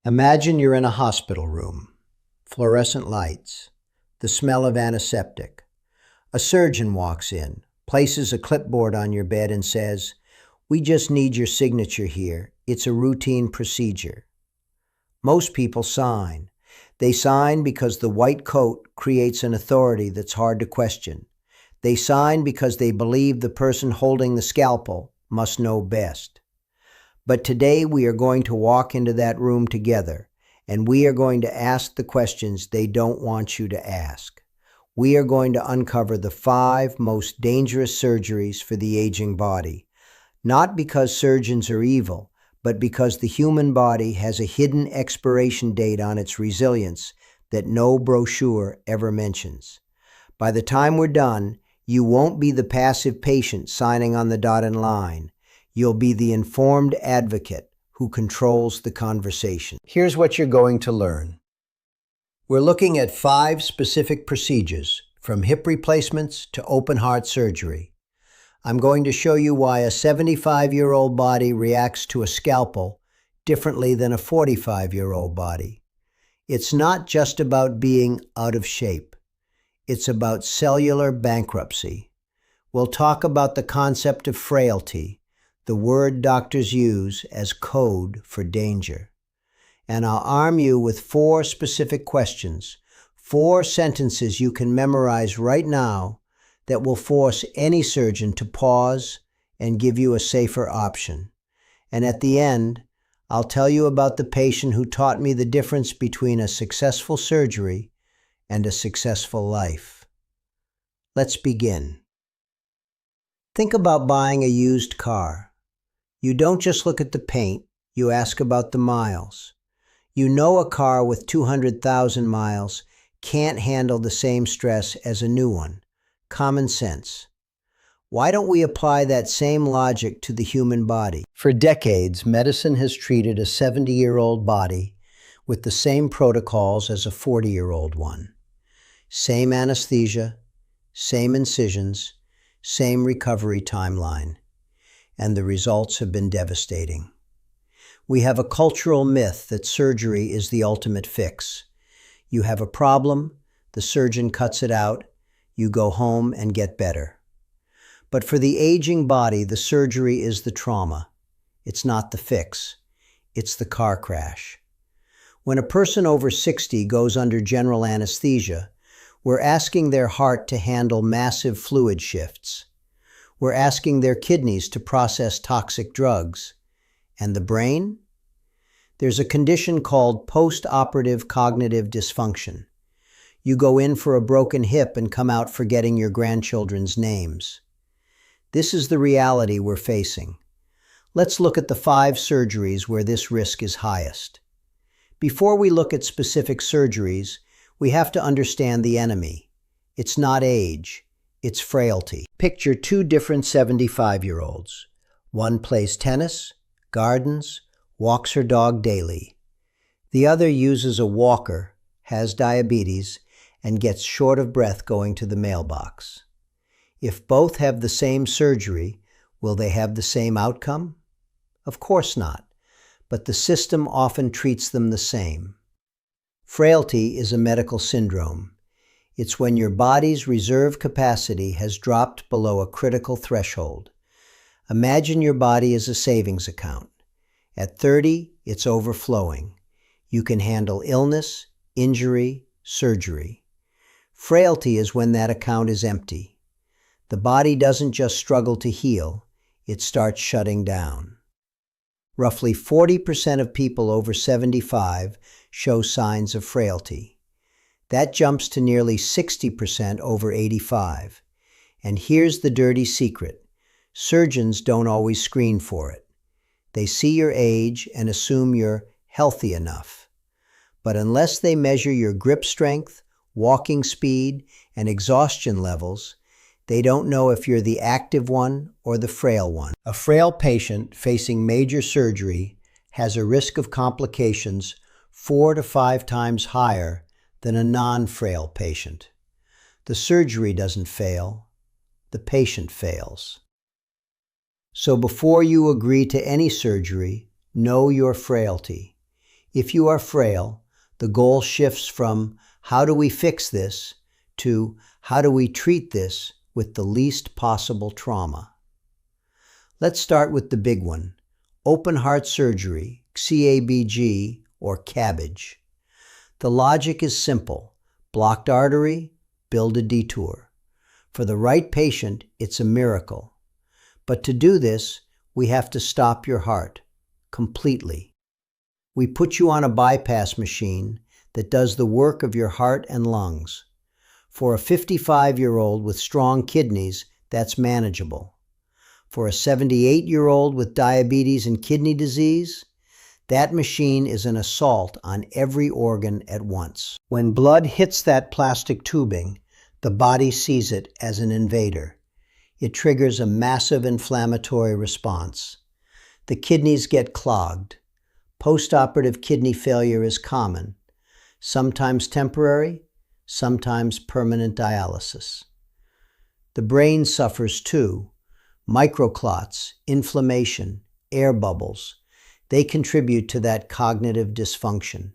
Imagine you're in a hospital room. Fluorescent lights. The smell of antiseptic. A surgeon walks in, places a clipboard on your bed and says, "We just need your signature here. It's a routine procedure." Most people sign. They sign because the white coat creates an authority that's hard to question. They sign because they believe the person holding the scalpel must know best. But today we are going to walk into that room together, and we are going to ask the questions they don't want you to ask. We are going to uncover the 5 most dangerous surgeries for the aging body, not because surgeons are evil, but because the human body has a hidden expiration date on its resilience that no brochure ever mentions. By the time we're done, you won't be the passive patient signing on the dotted line. You'll be the informed advocate who controls the conversation. Here's what you're going to learn. We're looking at 5 specific procedures, from hip replacements to open heart surgery. I'm going to show you why a 75-year-old body reacts to a scalpel differently than a 45-year-old body. It's not just about being out of shape. It's about cellular bankruptcy. We'll talk about the concept of frailty, the word doctors use as code for danger. And I'll arm you with 4 specific questions, 4 sentences you can memorize right now that will force any surgeon to pause and give you a safer option. And at the end, I'll tell you about the patient who taught me the difference between a successful surgery and a successful life. Let's begin. Think about buying a used car. You don't just look at the paint, you ask about the miles. You know a car with 200,000 miles can't handle the same stress as a new one. Common sense. Why don't we apply that same logic to the human body? For decades, medicine has treated a 70-year-old body with the same protocols as a 40-year-old one. Same anesthesia, same incisions, same recovery timeline. And the results have been devastating. We have a cultural myth that surgery is the ultimate fix. You have a problem, the surgeon cuts it out, you go home and get better. But for the aging body, the surgery is the trauma. It's not the fix. It's the car crash. When a person over 60 goes under general anesthesia, we're asking their heart to handle massive fluid shifts. We're asking their kidneys to process toxic drugs. And the brain? There's a condition called post-operative cognitive dysfunction. You go in for a broken hip and come out forgetting your grandchildren's names. This is the reality we're facing. Let's look at the 5 surgeries where this risk is highest. Before we look at specific surgeries, we have to understand the enemy. It's not age. It's frailty. Picture 2 different 75-year-olds. One plays tennis, gardens, walks her dog daily. The other uses a walker, has diabetes, and gets short of breath going to the mailbox. If both have the same surgery, will they have the same outcome? Of course not, but the system often treats them the same. Frailty is a medical syndrome. It's when your body's reserve capacity has dropped below a critical threshold. Imagine your body as a savings account. At 30, it's overflowing. You can handle illness, injury, surgery. Frailty is when that account is empty. The body doesn't just struggle to heal, it starts shutting down. Roughly 40% of people over 75 show signs of frailty. That jumps to nearly 60% over 85. And here's the dirty secret. Surgeons don't always screen for it. They see your age and assume you're healthy enough. But unless they measure your grip strength, walking speed, and exhaustion levels, they don't know if you're the active one or the frail one. A frail patient facing major surgery has a risk of complications 4 to 5 times higher than a non-frail patient. The surgery doesn't fail, the patient fails. So before you agree to any surgery, know your frailty. If you are frail, the goal shifts from how do we fix this to how do we treat this with the least possible trauma. Let's start with the big one, open heart surgery, CABG or CABG. The logic is simple. Blocked artery, build a detour. For the right patient, it's a miracle. But to do this, we have to stop your heart completely. We put you on a bypass machine that does the work of your heart and lungs. For a 55-year-old with strong kidneys, that's manageable. For a 78-year-old with diabetes and kidney disease, that machine is an assault on every organ at once. When blood hits that plastic tubing, the body sees it as an invader. It triggers a massive inflammatory response. The kidneys get clogged. Postoperative kidney failure is common, sometimes temporary, sometimes permanent dialysis. The brain suffers too. Microclots, inflammation, air bubbles, they contribute to that cognitive dysfunction.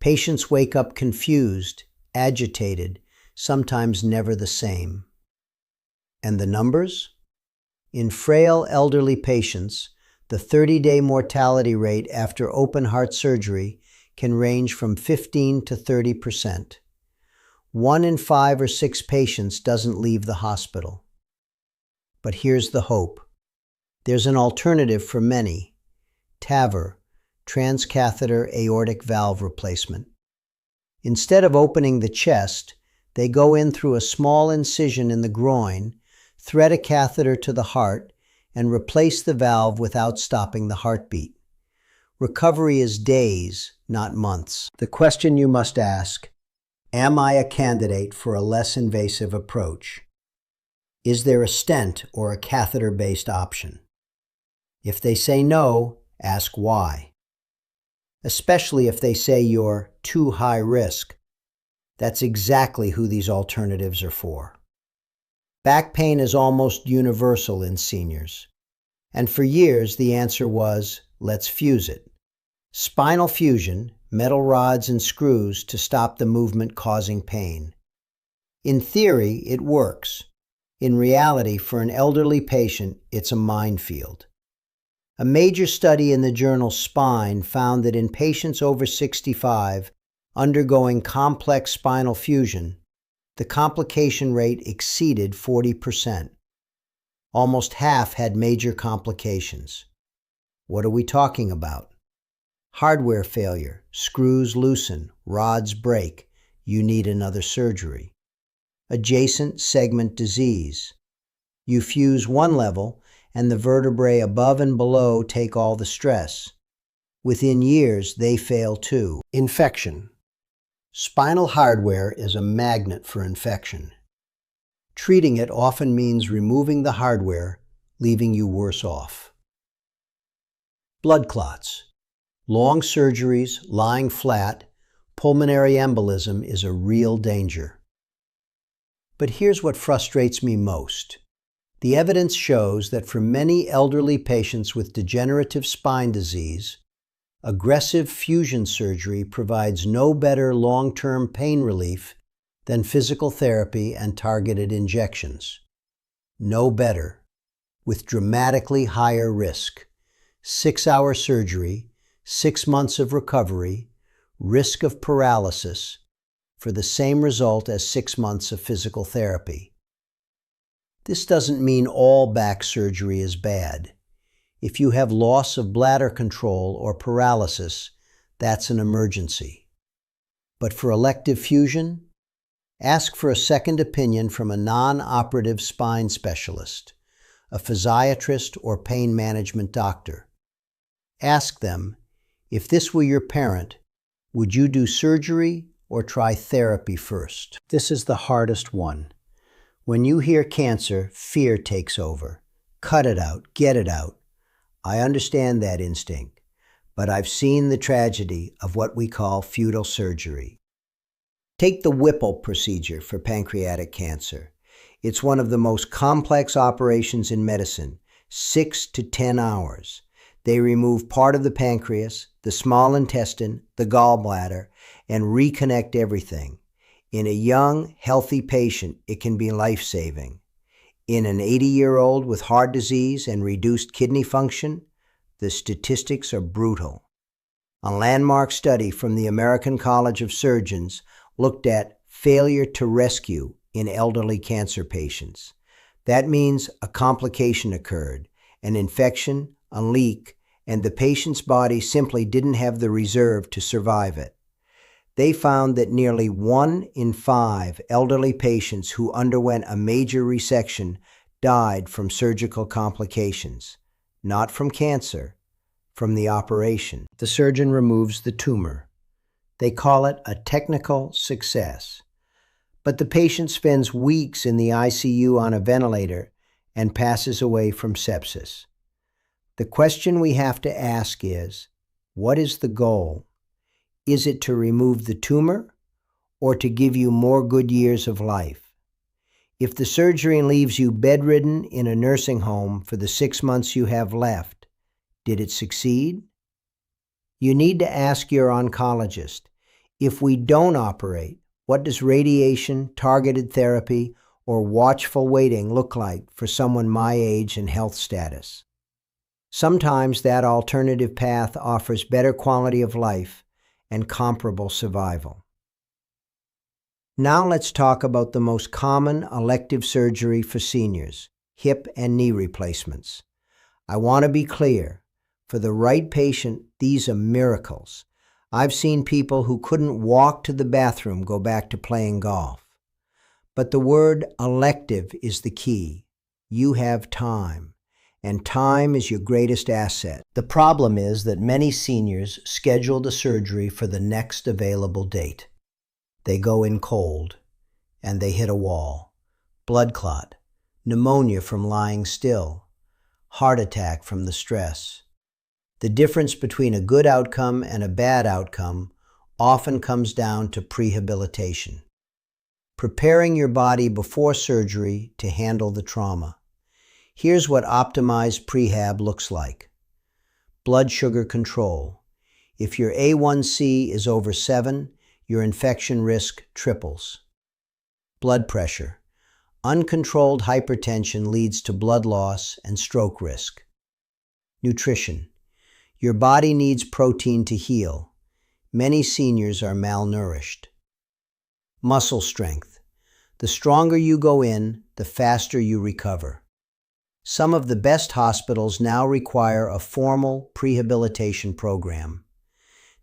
Patients wake up confused, agitated, sometimes never the same. And the numbers? In frail elderly patients, the 30-day mortality rate after open heart surgery can range from 15 to 30%. 1 in 5 or 6 patients doesn't leave the hospital. But here's the hope. There's an alternative for many. TAVR, transcatheter aortic valve replacement. Instead of opening the chest, they go in through a small incision in the groin, thread a catheter to the heart, and replace the valve without stopping the heartbeat. Recovery is days, not months. The question you must ask, am I a candidate for a less invasive approach? Is there a stent or a catheter-based option? If they say no, ask why. Especially if they say you're too high risk. That's exactly who these alternatives are for. Back pain is almost universal in seniors. And for years, the answer was, let's fuse it. Spinal fusion, metal rods and screws to stop the movement causing pain. In theory, it works. In reality, for an elderly patient, it's a minefield. A major study in the journal Spine found that in patients over 65 undergoing complex spinal fusion, the complication rate exceeded 40%. Almost half had major complications. What are we talking about? Hardware failure, screws loosen, rods break, you need another surgery. Adjacent segment disease. You fuse one level, and the vertebrae above and below take all the stress. Within years, they fail too. Infection. Spinal hardware is a magnet for infection. Treating it often means removing the hardware, leaving you worse off. Blood clots. Long surgeries, lying flat, pulmonary embolism is a real danger. But here's what frustrates me most. The evidence shows that for many elderly patients with degenerative spine disease, aggressive fusion surgery provides no better long-term pain relief than physical therapy and targeted injections. No better, with dramatically higher risk. 6-hour surgery, 6 months of recovery, risk of paralysis, for the same result as 6 months of physical therapy. This doesn't mean all back surgery is bad. If you have loss of bladder control or paralysis, that's an emergency. But for elective fusion, ask for a second opinion from a non-operative spine specialist, a physiatrist or pain management doctor. Ask them, if this were your parent, would you do surgery or try therapy first? This is the hardest one. When you hear cancer, fear takes over. Cut it out, get it out. I understand that instinct, but I've seen the tragedy of what we call futile surgery. Take the Whipple procedure for pancreatic cancer. It's one of the most complex operations in medicine, 6 to 10 hours. They remove part of the pancreas, the small intestine, the gallbladder, and reconnect everything. In a young, healthy patient, it can be life-saving. In an 80-year-old with heart disease and reduced kidney function, the statistics are brutal. A landmark study from the American College of Surgeons looked at failure to rescue in elderly cancer patients. That means a complication occurred, an infection, a leak, and the patient's body simply didn't have the reserve to survive it. They found that nearly 1 in 5 elderly patients who underwent a major resection died from surgical complications, not from cancer, from the operation. The surgeon removes the tumor. They call it a technical success. But the patient spends weeks in the ICU on a ventilator and passes away from sepsis. The question we have to ask is, what is the goal? Is it to remove the tumor or to give you more good years of life? If the surgery leaves you bedridden in a nursing home for the 6 months you have left, did it succeed? You need to ask your oncologist, if we don't operate, what does radiation, targeted therapy, or watchful waiting look like for someone my age and health status? Sometimes that alternative path offers better quality of life and comparable survival. Now let's talk about the most common elective surgery for seniors, hip and knee replacements. I want to be clear, for the right patient, these are miracles. I've seen people who couldn't walk to the bathroom go back to playing golf. But the word elective is the key. You have time, and time is your greatest asset. The problem is that many seniors schedule the surgery for the next available date. They go in cold, and they hit a wall. Blood clot, pneumonia from lying still, heart attack from the stress. The difference between a good outcome and a bad outcome often comes down to prehabilitation. Preparing your body before surgery to handle the trauma. Here's what optimized prehab looks like. Blood sugar control. If your A1C is over 7, your infection risk triples. Blood pressure. Uncontrolled hypertension leads to blood loss and stroke risk. Nutrition. Your body needs protein to heal. Many seniors are malnourished. Muscle strength. The stronger you go in, the faster you recover. Some of the best hospitals now require a formal prehabilitation program.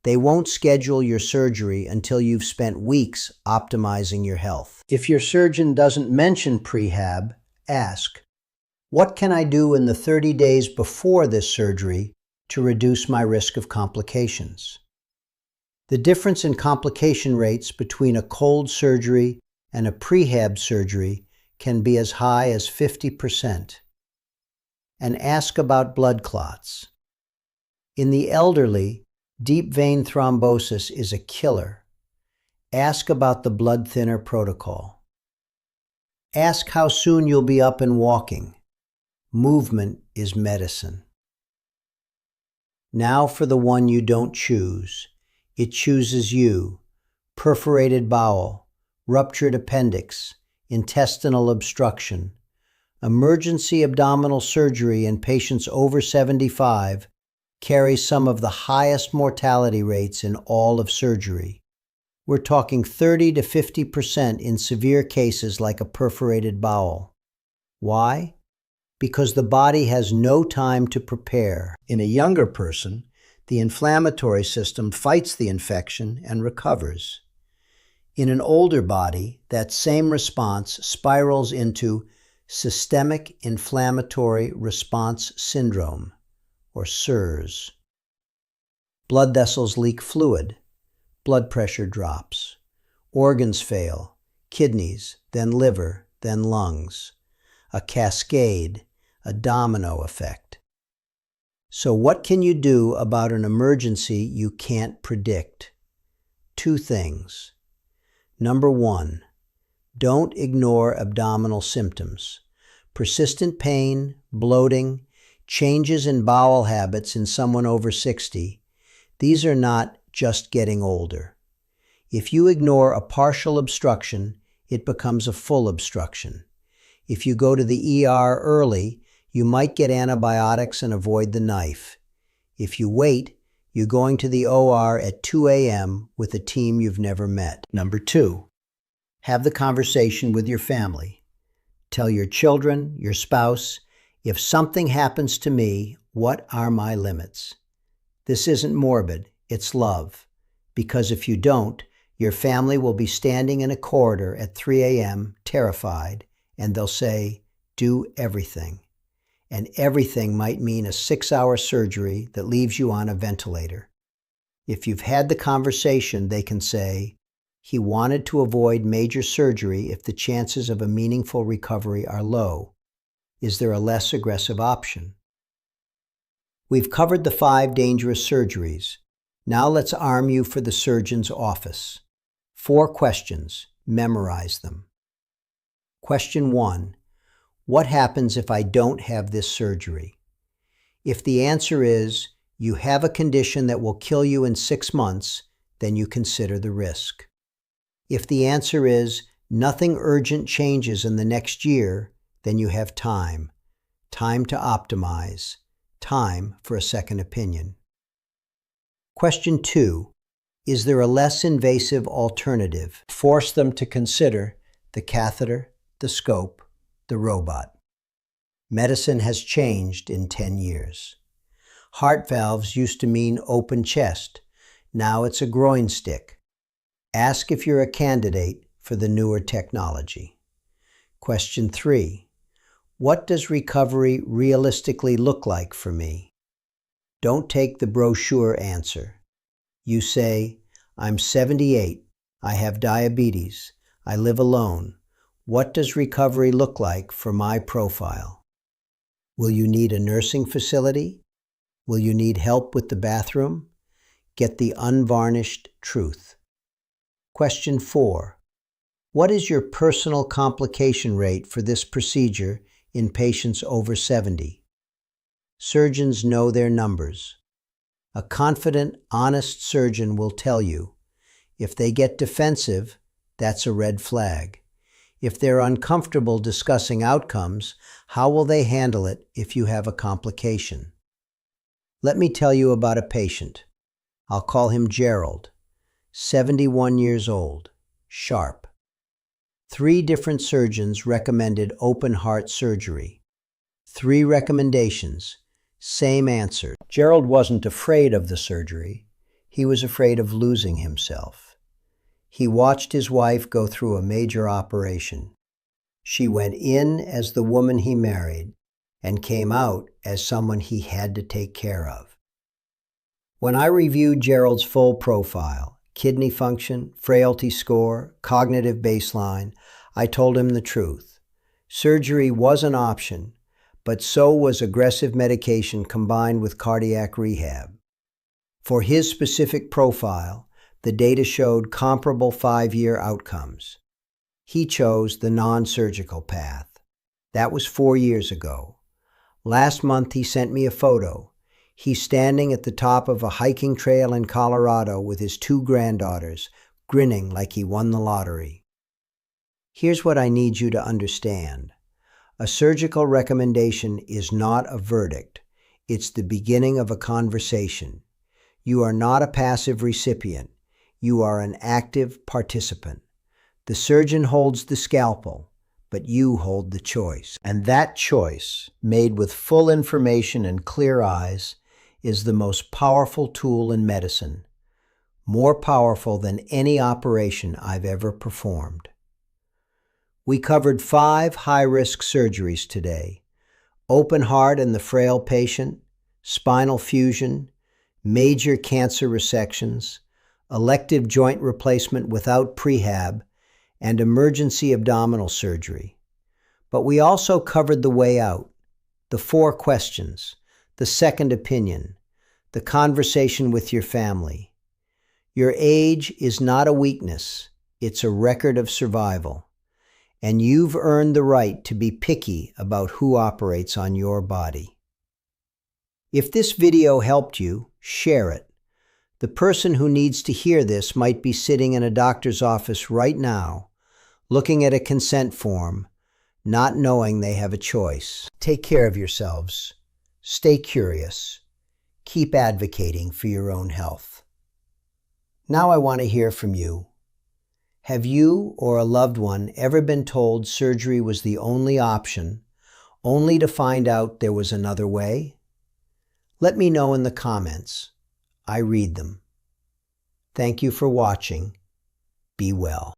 They won't schedule your surgery until you've spent weeks optimizing your health. If your surgeon doesn't mention prehab, ask, what can I do in the 30 days before this surgery to reduce my risk of complications? The difference in complication rates between a cold surgery and a prehab surgery can be as high as 50%. And ask about blood clots. In the elderly, deep vein thrombosis is a killer. Ask about the blood thinner protocol. Ask how soon you'll be up and walking. Movement is medicine. Now for the one you don't choose. It chooses you. Perforated bowel, ruptured appendix, intestinal obstruction. Emergency abdominal surgery in patients over 75 carries some of the highest mortality rates in all of surgery. We're talking 30 to 50% in severe cases like a perforated bowel. Why? Because the body has no time to prepare. In a younger person, the inflammatory system fights the infection and recovers. In an older body, that same response spirals into systemic inflammatory response syndrome, or SIRS. Blood vessels leak fluid, blood pressure drops, organs fail, kidneys, then liver, then lungs, a cascade, a domino effect. So what can you do about an emergency you can't predict? 2 things. Number 1, don't ignore abdominal symptoms. Persistent pain, bloating, changes in bowel habits in someone over 60. These are not just getting older. If you ignore a partial obstruction, it becomes a full obstruction. If you go to the ER early, you might get antibiotics and avoid the knife. If you wait, you're going to the OR at 2 a.m. with a team you've never met. Number 2, have the conversation with your family. Tell your children, your spouse, if something happens to me, what are my limits? This isn't morbid, it's love. Because if you don't, your family will be standing in a corridor at 3 a.m., terrified, and they'll say, do everything. And everything might mean a 6-hour surgery that leaves you on a ventilator. If you've had the conversation, they can say, he wanted to avoid major surgery if the chances of a meaningful recovery are low. Is there a less aggressive option? We've covered the 5 dangerous surgeries. Now let's arm you for the surgeon's office. 4 questions. Memorize them. Question 1. What happens if I don't have this surgery? If the answer is, you have a condition that will kill you in 6 months, then you consider the risk. If the answer is, nothing urgent changes in the next year, then you have time. Time to optimize. Time for a second opinion. Question 2. Is there a less invasive alternative? Force them to consider the catheter, the scope, the robot. Medicine has changed in 10 years. Heart valves used to mean open chest. Now it's a groin stick. Ask if you're a candidate for the newer technology. Question 3. What does recovery realistically look like for me? Don't take the brochure answer. You say, I'm 78, I have diabetes, I live alone. What does recovery look like for my profile? Will you need a nursing facility? Will you need help with the bathroom? Get the unvarnished truth. Question 4. What is your personal complication rate for this procedure in patients over 70? Surgeons know their numbers. A confident, honest surgeon will tell you. If they get defensive, that's a red flag. If they're uncomfortable discussing outcomes, how will they handle it if you have a complication? Let me tell you about a patient. I'll call him Gerald, 71 years old, sharp. 3 different surgeons recommended open heart surgery. 3 recommendations, same answer. Gerald wasn't afraid of the surgery. He was afraid of losing himself. He watched his wife go through a major operation. She went in as the woman he married and came out as someone he had to take care of. When I reviewed Gerald's full profile, kidney function, frailty score, cognitive baseline, I told him the truth. Surgery was an option, but so was aggressive medication combined with cardiac rehab. For his specific profile, the data showed comparable 5-year outcomes. He chose the non-surgical path. That was 4 years ago. Last month he sent me a photo. He's standing at the top of a hiking trail in Colorado with his 2 granddaughters, grinning like he won the lottery. Here's what I need you to understand. A surgical recommendation is not a verdict. It's the beginning of a conversation. You are not a passive recipient. You are an active participant. The surgeon holds the scalpel, but you hold the choice. And that choice, made with full information and clear eyes, is the most powerful tool in medicine, more powerful than any operation I've ever performed. We covered 5 high-risk surgeries today: open heart in the frail patient, spinal fusion, major cancer resections, elective joint replacement without prehab, and emergency abdominal surgery. But we also covered the way out, the 4 questions, the second opinion, the conversation with your family. Your age is not a weakness, it's a record of survival. And you've earned the right to be picky about who operates on your body. If this video helped you, share it. The person who needs to hear this might be sitting in a doctor's office right now, looking at a consent form, not knowing they have a choice. Take care of yourselves. Stay curious. Keep advocating for your own health. Now I want to hear from you. Have you or a loved one ever been told surgery was the only option, only to find out there was another way? Let me know in the comments. I read them. Thank you for watching. Be well.